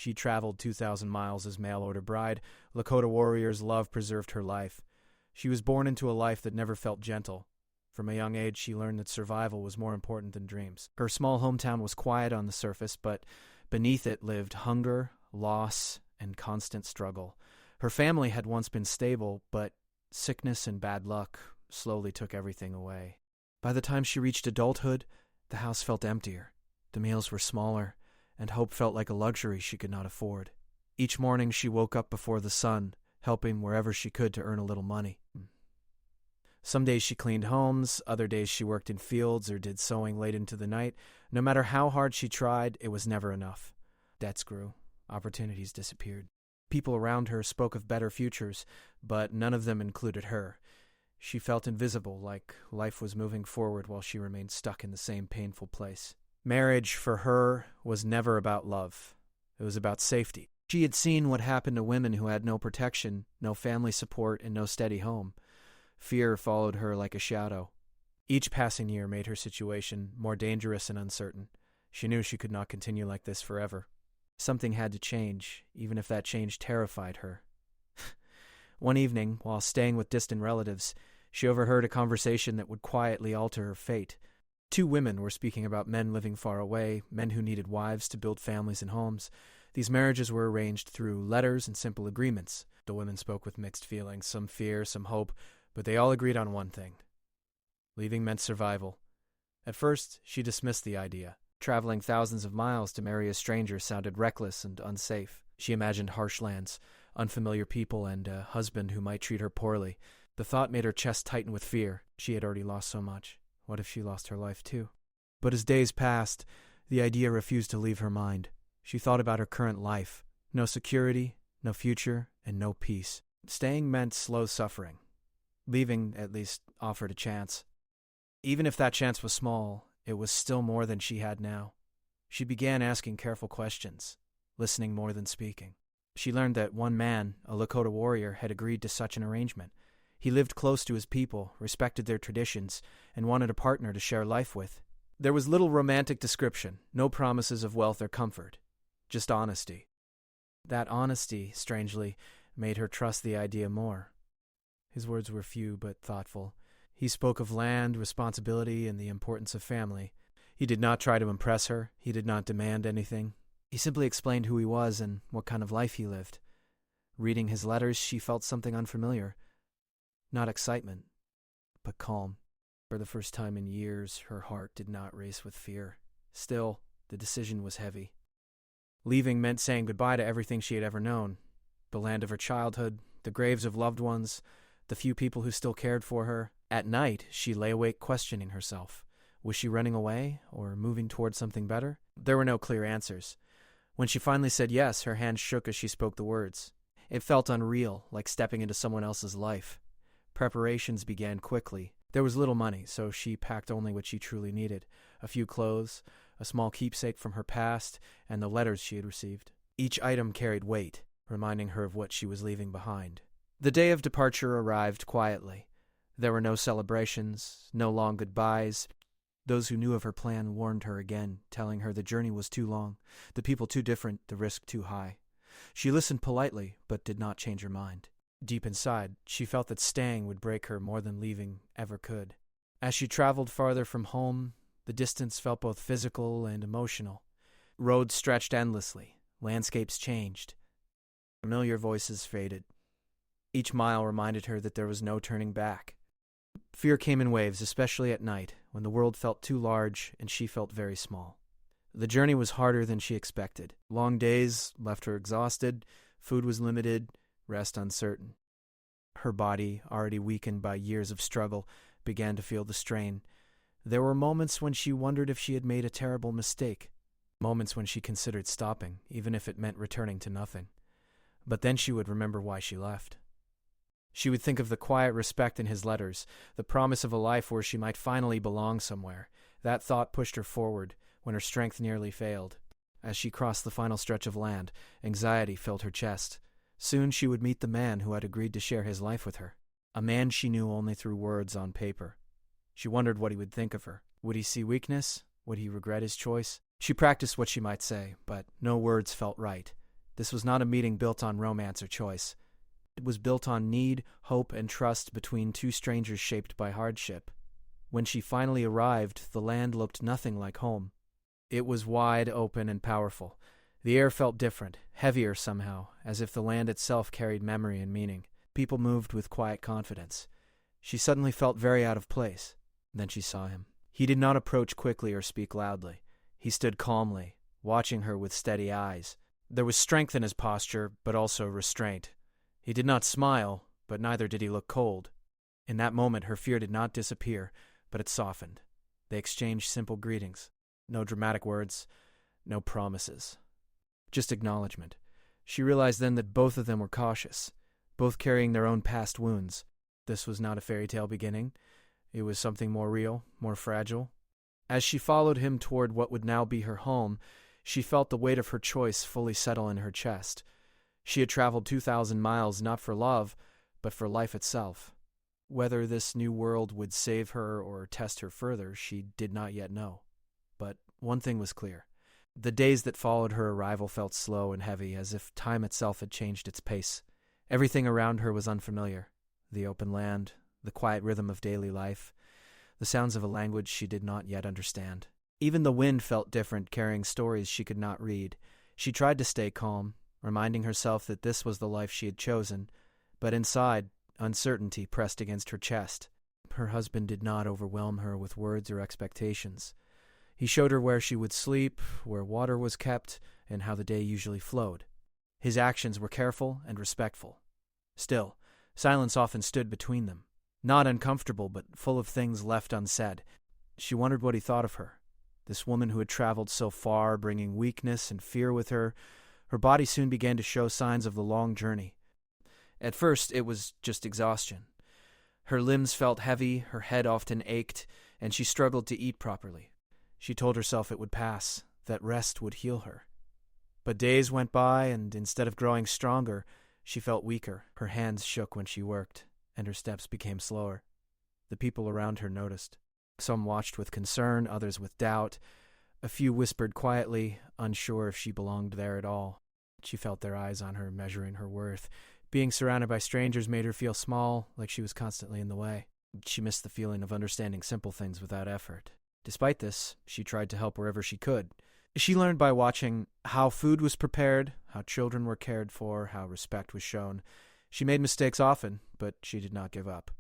She traveled 2,000 miles as mail-order bride. Lakota warrior's love preserved her life. She was born into a life that never felt gentle. From a young age, she learned that survival was more important than dreams. Her small hometown was quiet on the surface, but beneath it lived hunger, loss, and constant struggle. Her family had once been stable, but sickness and bad luck slowly took everything away. By the time she reached adulthood, the house felt emptier. The meals were smaller, and hope felt like a luxury she could not afford. Each morning she woke up before the sun, helping wherever she could to earn a little money. Some days she cleaned homes, other days she worked in fields or did sewing late into the night. No matter how hard she tried, it was never enough. Debts grew. Opportunities disappeared. People around her spoke of better futures, but none of them included her. She felt invisible, like life was moving forward while she remained stuck in the same painful place. Marriage, for her, was never about love. It was about safety. She had seen what happened to women who had no protection, no family support, and no steady home. Fear followed her like a shadow. Each passing year made her situation more dangerous and uncertain. She knew she could not continue like this forever. Something had to change, even if that change terrified her. One evening, while staying with distant relatives, she overheard a conversation that would quietly alter her fate. Two women were speaking about men living far away, men who needed wives to build families and homes. These marriages were arranged through letters and simple agreements. The women spoke with mixed feelings, some fear, some hope, but they all agreed on one thing. Leaving meant survival. At first, she dismissed the idea. Traveling thousands of miles to marry a stranger sounded reckless and unsafe. She imagined harsh lands, unfamiliar people, and a husband who might treat her poorly. The thought made her chest tighten with fear. She had already lost so much. What if she lost her life too? But as days passed, the idea refused to leave her mind. She thought about her current life. No security, no future, and no peace. Staying meant slow suffering. Leaving, at least, offered a chance. Even if that chance was small, it was still more than she had now. She began asking careful questions, listening more than speaking. She learned that one man, a Lakota warrior, had agreed to such an arrangement. He lived close to his people, respected their traditions, and wanted a partner to share life with. There was little romantic description, no promises of wealth or comfort, just honesty. That honesty, strangely, made her trust the idea more. His words were few but thoughtful. He spoke of land, responsibility, and the importance of family. He did not try to impress her. He did not demand anything. He simply explained who he was and what kind of life he lived. Reading his letters, she felt something unfamiliar. Not excitement, but calm. For the first time in years, her heart did not race with fear. Still, the decision was heavy. Leaving meant saying goodbye to everything she had ever known. The land of her childhood, the graves of loved ones, the few people who still cared for her. At night, she lay awake questioning herself. Was she running away or moving towards something better? There were no clear answers. When she finally said yes, her hand shook as she spoke the words. It felt unreal, like stepping into someone else's life. Preparations began quickly. There was little money, so she packed only what she truly needed. A few clothes, a small keepsake from her past, and the letters she had received. Each item carried weight, reminding her of what she was leaving behind. The day of departure arrived quietly. There were no celebrations, no long goodbyes. Those who knew of her plan warned her again, telling her the journey was too long, the people too different, the risk too high. She listened politely, but did not change her mind. Deep inside, she felt that staying would break her more than leaving ever could. As she traveled farther from home, the distance felt both physical and emotional. Roads stretched endlessly. Landscapes changed. Familiar voices faded. Each mile reminded her that there was no turning back. Fear came in waves, especially at night, when the world felt too large and she felt very small. The journey was harder than she expected. Long days left her exhausted, food was limited, rest uncertain. Her body, already weakened by years of struggle, began to feel the strain. There were moments when she wondered if she had made a terrible mistake. Moments when she considered stopping, even if it meant returning to nothing. But then she would remember why she left. She would think of the quiet respect in his letters, the promise of a life where she might finally belong somewhere. That thought pushed her forward when her strength nearly failed. As she crossed the final stretch of land, anxiety filled her chest. Soon she would meet the man who had agreed to share his life with her, a man she knew only through words on paper. She wondered what he would think of her. Would he see weakness? Would he regret his choice? She practiced what she might say, but no words felt right. This was not a meeting built on romance or choice. It was built on need, hope, and trust between two strangers shaped by hardship. When she finally arrived, the land looked nothing like home. It was wide, open, and powerful. The air felt different, heavier somehow, as if the land itself carried memory and meaning. People moved with quiet confidence. She suddenly felt very out of place. Then she saw him. He did not approach quickly or speak loudly. He stood calmly, watching her with steady eyes. There was strength in his posture, but also restraint. He did not smile, but neither did he look cold. In that moment, her fear did not disappear, but it softened. They exchanged simple greetings. No dramatic words, no promises. Just acknowledgement. She realized then that both of them were cautious, both carrying their own past wounds. This was not a fairy tale beginning. It was something more real, more fragile. As she followed him toward what would now be her home, she felt the weight of her choice fully settle in her chest. She had traveled 2,000 miles not for love, but for life itself. Whether this new world would save her or test her further, she did not yet know. But one thing was clear. The days that followed her arrival felt slow and heavy, as if time itself had changed its pace. Everything around her was unfamiliar. The open land, the quiet rhythm of daily life, the sounds of a language she did not yet understand. Even the wind felt different, carrying stories she could not read. She tried to stay calm, reminding herself that this was the life she had chosen, but inside, uncertainty pressed against her chest. Her husband did not overwhelm her with words or expectations. He showed her where she would sleep, where water was kept, and how the day usually flowed. His actions were careful and respectful. Still, silence often stood between them. Not uncomfortable, but full of things left unsaid. She wondered what he thought of her. This woman who had traveled so far, bringing weakness and fear with her. Her body soon began to show signs of the long journey. At first, it was just exhaustion. Her limbs felt heavy, her head often ached, and she struggled to eat properly. She told herself it would pass, that rest would heal her. But days went by, and instead of growing stronger, she felt weaker. Her hands shook when she worked, and her steps became slower. The people around her noticed. Some watched with concern, others with doubt. A few whispered quietly, unsure if she belonged there at all. She felt their eyes on her, measuring her worth. Being surrounded by strangers made her feel small, like she was constantly in the way. She missed the feeling of understanding simple things without effort. Despite this, she tried to help wherever she could. She learned by watching how food was prepared, how children were cared for, how respect was shown. She made mistakes often, but she did not give up.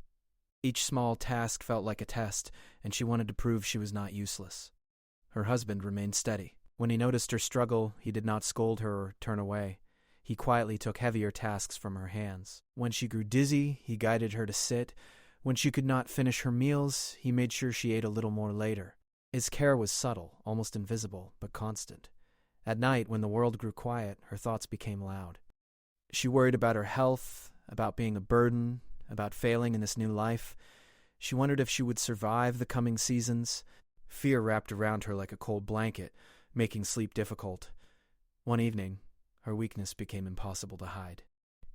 Each small task felt like a test, and she wanted to prove she was not useless. Her husband remained steady. When he noticed her struggle, he did not scold her or turn away. He quietly took heavier tasks from her hands. When she grew dizzy, he guided her to sit. When she could not finish her meals, he made sure she ate a little more later. His care was subtle, almost invisible, but constant. At night, when the world grew quiet, her thoughts became loud. She worried about her health, about being a burden, about failing in this new life. She wondered if she would survive the coming seasons. Fear wrapped around her like a cold blanket, making sleep difficult. One evening, her weakness became impossible to hide.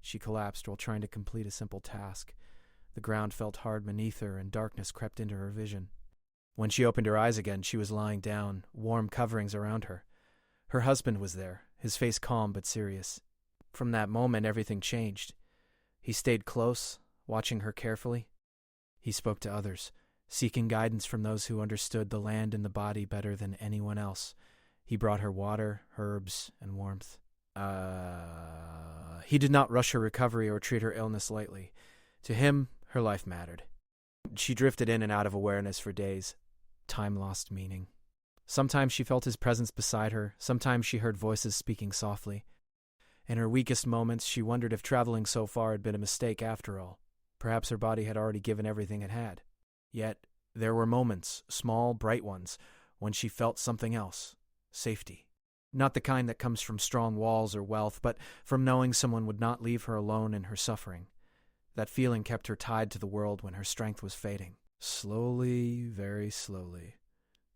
She collapsed while trying to complete a simple task. The ground felt hard beneath her, and darkness crept into her vision. When she opened her eyes again, she was lying down, warm coverings around her. Her husband was there, his face calm but serious. From that moment, everything changed. He stayed close, watching her carefully. He spoke to others, seeking guidance from those who understood the land and the body better than anyone else. He brought her water, herbs, and warmth. He did not rush her recovery or treat her illness lightly. To him, her life mattered. She drifted in and out of awareness for days. Time lost meaning. Sometimes she felt his presence beside her. Sometimes she heard voices speaking softly. In her weakest moments, she wondered if traveling so far had been a mistake after all. Perhaps her body had already given everything it had. Yet, there were moments, small, bright ones, when she felt something else. Safety. Not the kind that comes from strong walls or wealth, but from knowing someone would not leave her alone in her suffering. That feeling kept her tied to the world when her strength was fading. Slowly, very slowly,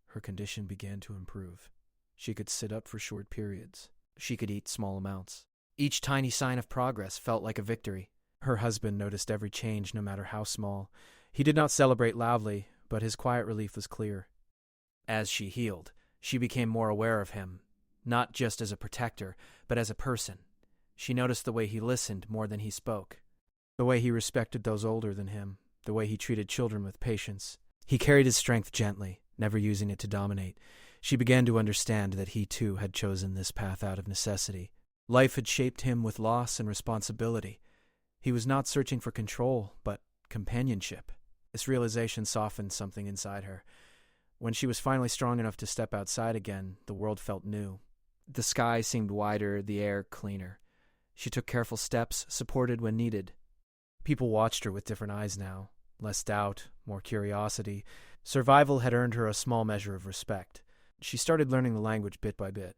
her condition began to improve. She could sit up for short periods. She could eat small amounts. Each tiny sign of progress felt like a victory. Her husband noticed every change, no matter how small. He did not celebrate loudly, but his quiet relief was clear. As she healed, she became more aware of him, not just as a protector, but as a person. She noticed the way he listened more than he spoke, the way he respected those older than him, the way he treated children with patience. He carried his strength gently, never using it to dominate. She began to understand that he too had chosen this path out of necessity. Life had shaped him with loss and responsibility. He was not searching for control, but companionship. This realization softened something inside her. When she was finally strong enough to step outside again, the world felt new. The sky seemed wider, the air cleaner. She took careful steps, supported when needed. People watched her with different eyes now. Less doubt, more curiosity. Survival had earned her a small measure of respect. She started learning the language bit by bit.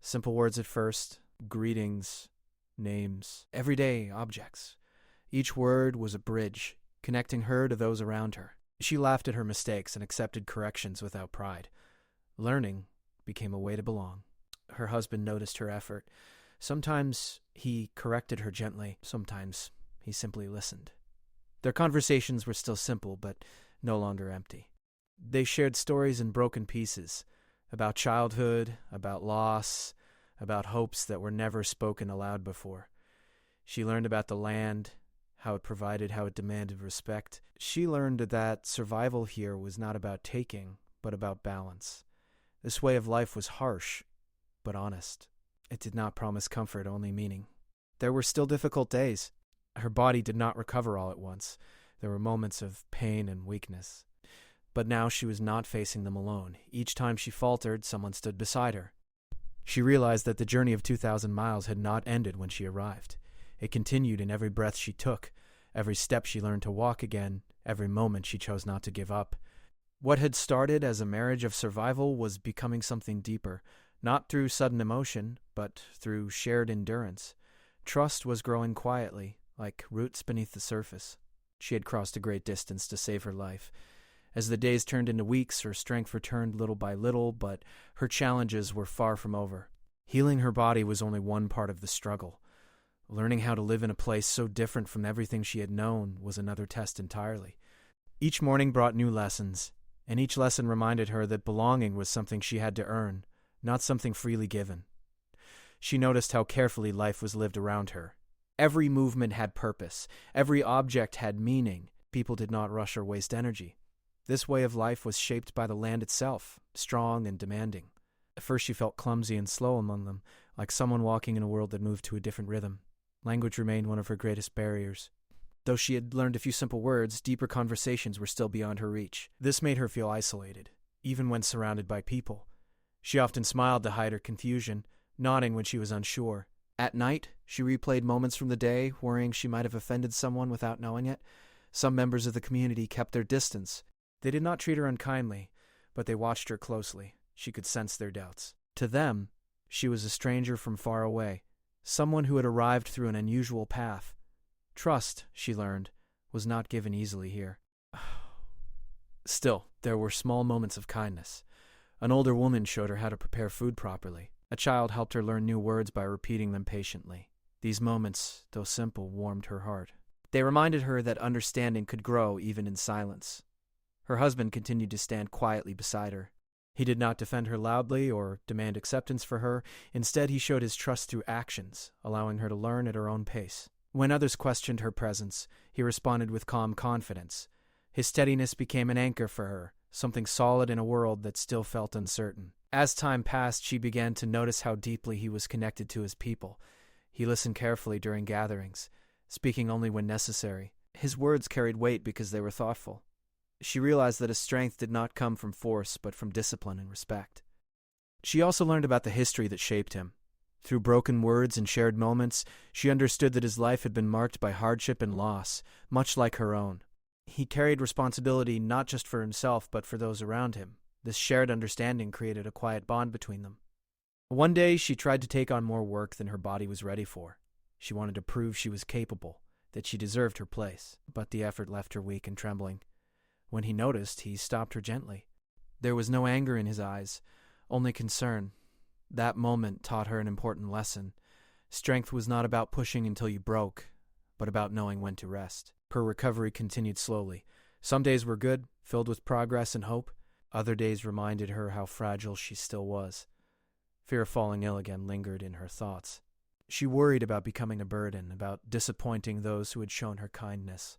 Simple words at first, greetings, names, everyday objects. Each word was a bridge, connecting her to those around her. She laughed at her mistakes and accepted corrections without pride. Learning became a way to belong. Her husband noticed her effort. Sometimes he corrected her gently, sometimes he simply listened. Their conversations were still simple, but no longer empty. They shared stories in broken pieces, about childhood, about loss, about hopes that were never spoken aloud before. She learned about the land, how it provided, how it demanded respect. She learned that survival here was not about taking, but about balance. This way of life was harsh, but honest. It did not promise comfort, only meaning. There were still difficult days. Her body did not recover all at once. There were moments of pain and weakness. But now she was not facing them alone. Each time she faltered, someone stood beside her. She realized that the journey of 2,000 miles had not ended when she arrived. It continued in every breath she took, every step she learned to walk again, every moment she chose not to give up. What had started as a marriage of survival was becoming something deeper, not through sudden emotion, but through shared endurance. Trust was growing quietly, like roots beneath the surface. She had crossed a great distance to save her life. As the days turned into weeks, her strength returned little by little, but her challenges were far from over. Healing her body was only one part of the struggle. Learning how to live in a place so different from everything she had known was another test entirely. Each morning brought new lessons, and each lesson reminded her that belonging was something she had to earn, not something freely given. She noticed how carefully life was lived around her. Every movement had purpose. Every object had meaning. People did not rush or waste energy. This way of life was shaped by the land itself, strong and demanding. At first she felt clumsy and slow among them, like someone walking in a world that moved to a different rhythm. Language remained one of her greatest barriers. Though she had learned a few simple words, deeper conversations were still beyond her reach. This made her feel isolated, even when surrounded by people. She often smiled to hide her confusion, nodding when she was unsure. At night, she replayed moments from the day, worrying she might have offended someone without knowing it. Some members of the community kept their distance. They did not treat her unkindly, but they watched her closely. She could sense their doubts. To them, she was a stranger from far away, someone who had arrived through an unusual path. Trust, she learned, was not given easily here. Still, there were small moments of kindness. An older woman showed her how to prepare food properly. A child helped her learn new words by repeating them patiently. These moments, though simple, warmed her heart. They reminded her that understanding could grow even in silence. Her husband continued to stand quietly beside her. He did not defend her loudly or demand acceptance for her. Instead, he showed his trust through actions, allowing her to learn at her own pace. When others questioned her presence, he responded with calm confidence. His steadiness became an anchor for her, something solid in a world that still felt uncertain. As time passed, she began to notice how deeply he was connected to his people. He listened carefully during gatherings, speaking only when necessary. His words carried weight because they were thoughtful. She realized that his strength did not come from force, but from discipline and respect. She also learned about the history that shaped him. Through broken words and shared moments, she understood that his life had been marked by hardship and loss, much like her own. He carried responsibility not just for himself, but for those around him. This shared understanding created a quiet bond between them. One day, she tried to take on more work than her body was ready for. She wanted to prove she was capable, that she deserved her place, but the effort left her weak and trembling. When he noticed, he stopped her gently. There was no anger in his eyes, only concern. That moment taught her an important lesson. Strength was not about pushing until you broke, but about knowing when to rest. Her recovery continued slowly. Some days were good, filled with progress and hope. Other days reminded her how fragile she still was. Fear of falling ill again lingered in her thoughts. She worried about becoming a burden, about disappointing those who had shown her kindness.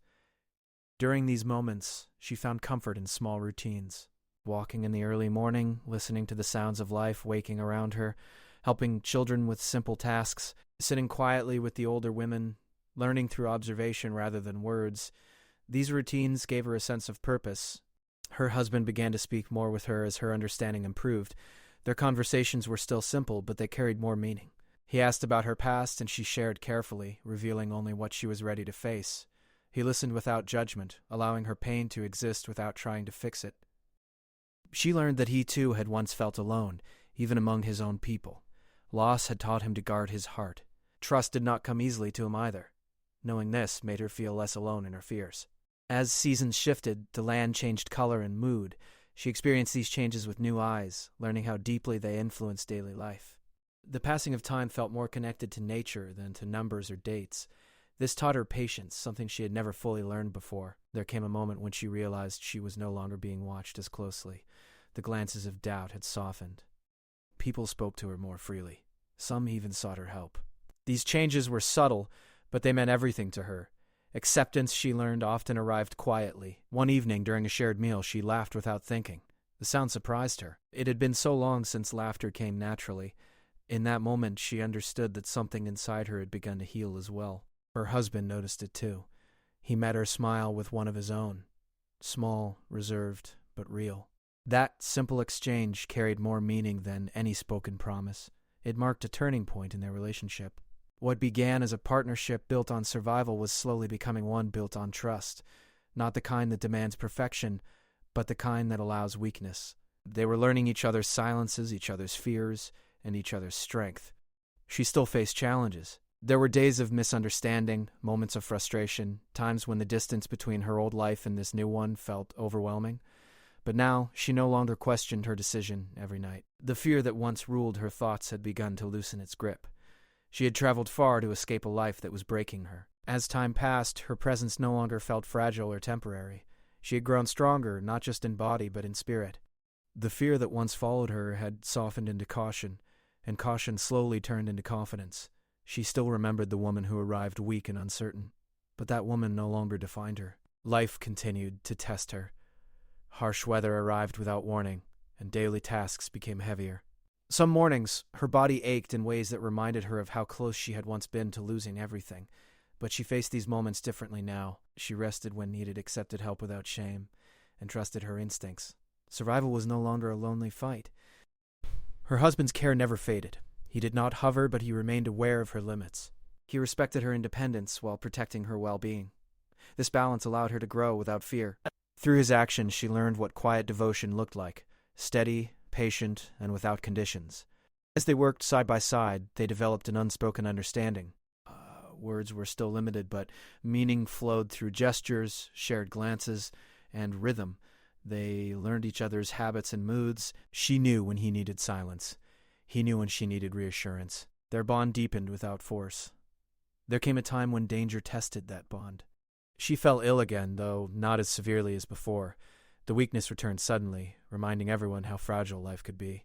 During these moments, she found comfort in small routines. Walking in the early morning, listening to the sounds of life waking around her, helping children with simple tasks, sitting quietly with the older women, learning through observation rather than words. These routines gave her a sense of purpose. Her husband began to speak more with her as her understanding improved. Their conversations were still simple, but they carried more meaning. He asked about her past, and she shared carefully, revealing only what she was ready to face. He listened without judgment, allowing her pain to exist without trying to fix it. She learned that he too had once felt alone, even among his own people. Loss had taught him to guard his heart. Trust did not come easily to him either. Knowing this made her feel less alone in her fears. As seasons shifted, the land changed color and mood. She experienced these changes with new eyes, learning how deeply they influenced daily life. The passing of time felt more connected to nature than to numbers or dates. This taught her patience, something she had never fully learned before. There came a moment when she realized she was no longer being watched as closely. The glances of doubt had softened. People spoke to her more freely. Some even sought her help. These changes were subtle, but they meant everything to her. Acceptance, she learned, often arrived quietly. One evening, during a shared meal, she laughed without thinking. The sound surprised her. It had been so long since laughter came naturally. In that moment, she understood that something inside her had begun to heal as well. Her husband noticed it too. He met her smile with one of his own. Small, reserved, but real. That simple exchange carried more meaning than any spoken promise. It marked a turning point in their relationship. What began as a partnership built on survival was slowly becoming one built on trust. Not the kind that demands perfection, but the kind that allows weakness. They were learning each other's silences, each other's fears, and each other's strength. She still faced challenges. There were days of misunderstanding, moments of frustration, times when the distance between her old life and this new one felt overwhelming. But now, she no longer questioned her decision every night. The fear that once ruled her thoughts had begun to loosen its grip. She had traveled far to escape a life that was breaking her. As time passed, her presence no longer felt fragile or temporary. She had grown stronger, not just in body, but in spirit. The fear that once followed her had softened into caution, and caution slowly turned into confidence. She still remembered the woman who arrived weak and uncertain, but that woman no longer defined her. Life continued to test her. Harsh weather arrived without warning, and daily tasks became heavier. Some mornings, her body ached in ways that reminded her of how close she had once been to losing everything. But she faced these moments differently now. She rested when needed, accepted help without shame, and trusted her instincts. Survival was no longer a lonely fight. Her husband's care never faded. He did not hover, but he remained aware of her limits. He respected her independence while protecting her well-being. This balance allowed her to grow without fear. Through his actions, she learned what quiet devotion looked like, steady, patient, and without conditions. As they worked side by side, they developed an unspoken understanding. Words were still limited, but meaning flowed through gestures, shared glances, and rhythm. They learned each other's habits and moods. She knew when he needed silence. He knew when she needed reassurance. Their bond deepened without force. There came a time when danger tested that bond. She fell ill again, though not as severely as before. The weakness returned suddenly, reminding everyone how fragile life could be.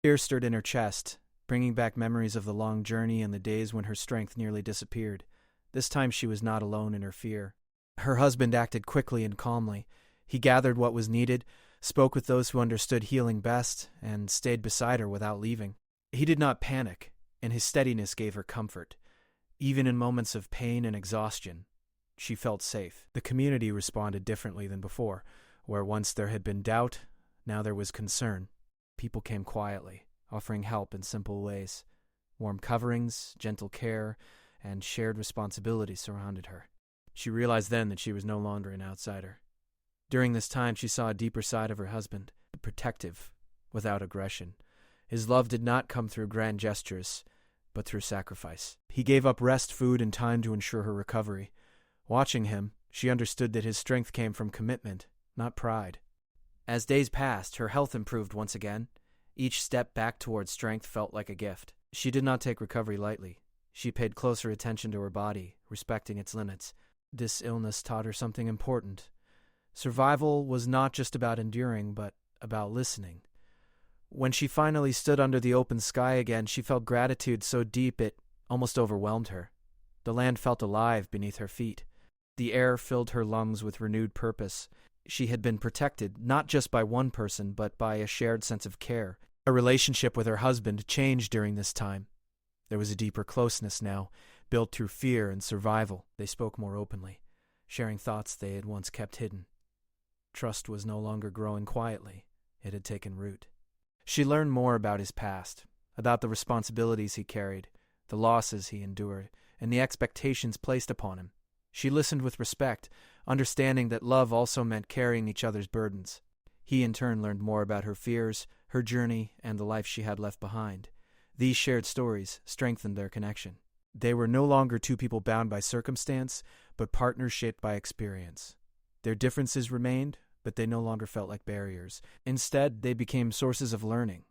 Fear stirred in her chest, bringing back memories of the long journey and the days when her strength nearly disappeared. This time she was not alone in her fear. Her husband acted quickly and calmly. He gathered what was needed, spoke with those who understood healing best, and stayed beside her without leaving. He did not panic, and his steadiness gave her comfort. Even in moments of pain and exhaustion, she felt safe. The community responded differently than before. Where once there had been doubt, now there was concern. People came quietly, offering help in simple ways. Warm coverings, gentle care, and shared responsibility surrounded her. She realized then that she was no longer an outsider. During this time, she saw a deeper side of her husband, protective, without aggression. His love did not come through grand gestures, but through sacrifice. He gave up rest, food, and time to ensure her recovery. Watching him, she understood that his strength came from commitment, not pride. As days passed, her health improved once again. Each step back toward strength felt like a gift. She did not take recovery lightly. She paid closer attention to her body, respecting its limits. This illness taught her something important. Survival was not just about enduring, but about listening. When she finally stood under the open sky again, she felt gratitude so deep it almost overwhelmed her. The land felt alive beneath her feet. The air filled her lungs with renewed purpose. She had been protected, not just by one person, but by a shared sense of care. Her relationship with her husband changed during this time. There was a deeper closeness now, built through fear and survival. They spoke more openly, sharing thoughts they had once kept hidden. Trust was no longer growing quietly. It had taken root. She learned more about his past, about the responsibilities he carried, the losses he endured, and the expectations placed upon him. She listened with respect, understanding that love also meant carrying each other's burdens. He in turn learned more about her fears, her journey, and the life she had left behind. These shared stories strengthened their connection. They were no longer two people bound by circumstance, but partners shaped by experience. Their differences remained, but they no longer felt like barriers. Instead, they became sources of learning.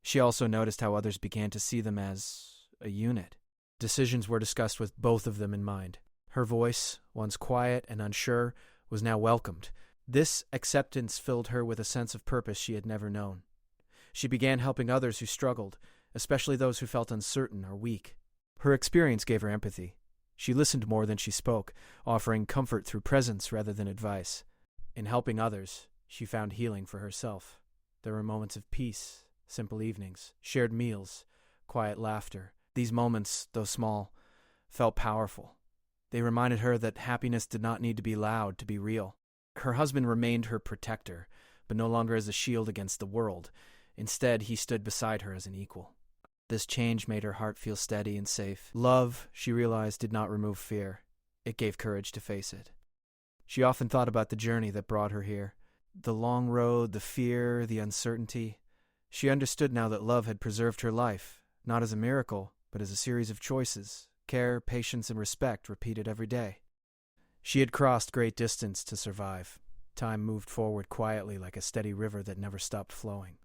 She also noticed how others began to see them as a unit. Decisions were discussed with both of them in mind. Her voice, once quiet and unsure, was now welcomed. This acceptance filled her with a sense of purpose she had never known. She began helping others who struggled, especially those who felt uncertain or weak. Her experience gave her empathy. She listened more than she spoke, offering comfort through presence rather than advice. In helping others, she found healing for herself. There were moments of peace, simple evenings, shared meals, quiet laughter. These moments, though small, felt powerful. They reminded her that happiness did not need to be loud to be real. Her husband remained her protector, but no longer as a shield against the world. Instead, he stood beside her as an equal. This change made her heart feel steady and safe. Love, she realized, did not remove fear. It gave courage to face it. She often thought about the journey that brought her here. The long road, the fear, the uncertainty. She understood now that love had preserved her life, not as a miracle, but as a series of choices, care, patience, and respect repeated every day. She had crossed great distance to survive. Time moved forward quietly like a steady river that never stopped flowing.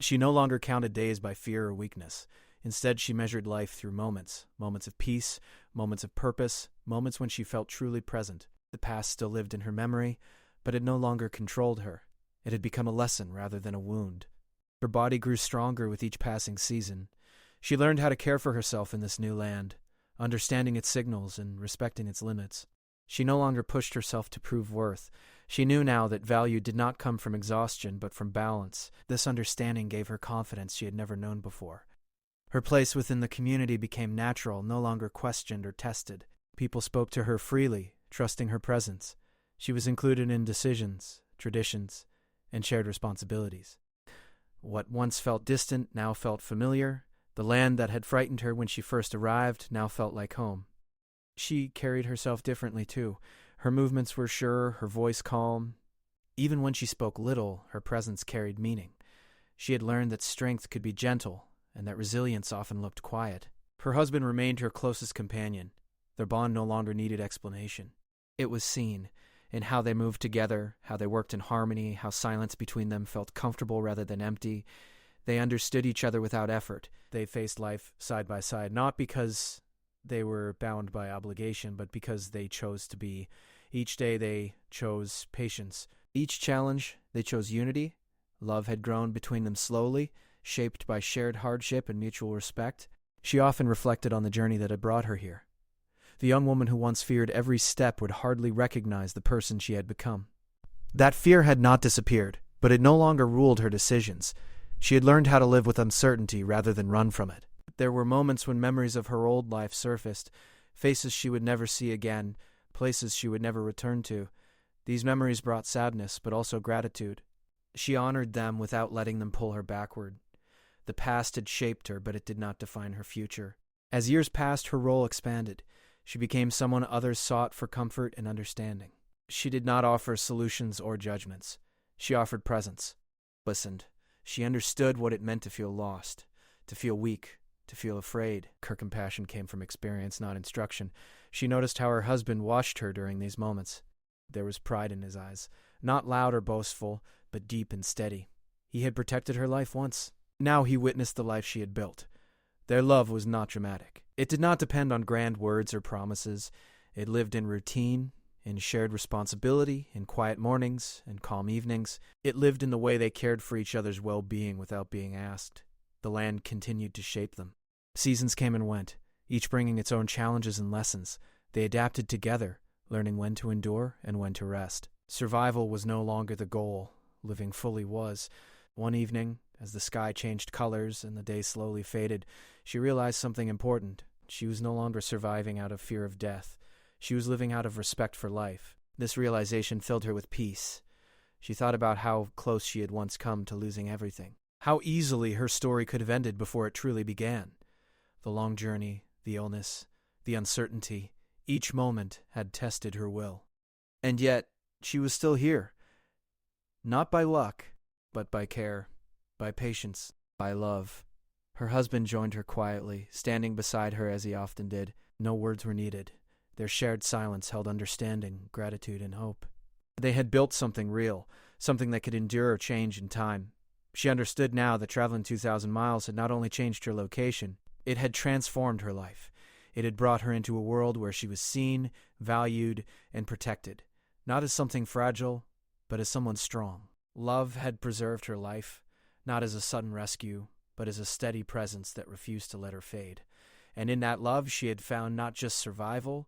She no longer counted days by fear or weakness. Instead, she measured life through moments of peace, moments of purpose, moments when she felt truly present. The past still lived in her memory, but it no longer controlled her. It had become a lesson rather than a wound. Her body grew stronger with each passing season. She learned how to care for herself in this new land, understanding its signals and respecting its limits. She no longer pushed herself to prove worth. She knew now that value did not come from exhaustion, but from balance. This understanding gave her confidence she had never known before. Her place within the community became natural, no longer questioned or tested. People spoke to her freely, trusting her presence. She was included in decisions, traditions, and shared responsibilities. What once felt distant now felt familiar. The land that had frightened her when she first arrived now felt like home. She carried herself differently, too. Her movements were sure, her voice calm. Even when she spoke little, her presence carried meaning. She had learned that strength could be gentle, and that resilience often looked quiet. Her husband remained her closest companion. Their bond no longer needed explanation. It was seen in how they moved together, how they worked in harmony, how silence between them felt comfortable rather than empty. They understood each other without effort. They faced life side by side, not because they were bound by obligation, but because they chose to be. Each day they chose patience. Each challenge, they chose unity. Love had grown between them slowly, shaped by shared hardship and mutual respect. She often reflected on the journey that had brought her here. The young woman who once feared every step would hardly recognize the person she had become. That fear had not disappeared, but it no longer ruled her decisions. She had learned how to live with uncertainty rather than run from it. There were moments when memories of her old life surfaced, faces she would never see again, places she would never return to. These memories brought sadness, but also gratitude. She honored them without letting them pull her backward. The past had shaped her, but it did not define her future. As years passed, her role expanded. She became someone others sought for comfort and understanding. She did not offer solutions or judgments. She offered presence. Listened. She understood what it meant to feel lost, to feel weak, to feel afraid. Her compassion came from experience, not instruction. She noticed how her husband watched her during these moments. There was pride in his eyes, not loud or boastful, but deep and steady. He had protected her life once. Now he witnessed the life she had built. Their love was not dramatic. It did not depend on grand words or promises. It lived in routine, in shared responsibility, in quiet mornings and calm evenings. It lived in the way they cared for each other's well-being without being asked. The land continued to shape them. Seasons came and went. each bringing its own challenges and lessons. They adapted together, learning when to endure and when to rest. Survival was no longer the goal. Living fully was. One evening, as the sky changed colors and the day slowly faded, she realized something important. She was no longer surviving out of fear of death. She was living out of respect for life. This realization filled her with peace. She thought about how close she had once come to losing everything. How easily her story could have ended before it truly began. The long journey, the illness, the uncertainty, each moment had tested her will. And yet, she was still here. Not by luck, but by care, by patience, by love. Her husband joined her quietly, standing beside her as he often did. No words were needed. Their shared silence held understanding, gratitude, and hope. They had built something real, something that could endure change in time. She understood now that traveling 2,000 miles had not only changed her location, it had transformed her life. It had brought her into a world where she was seen, valued, and protected, not as something fragile, but as someone strong. Love had preserved her life, not as a sudden rescue, but as a steady presence that refused to let her fade. And in that love, she had found not just survival,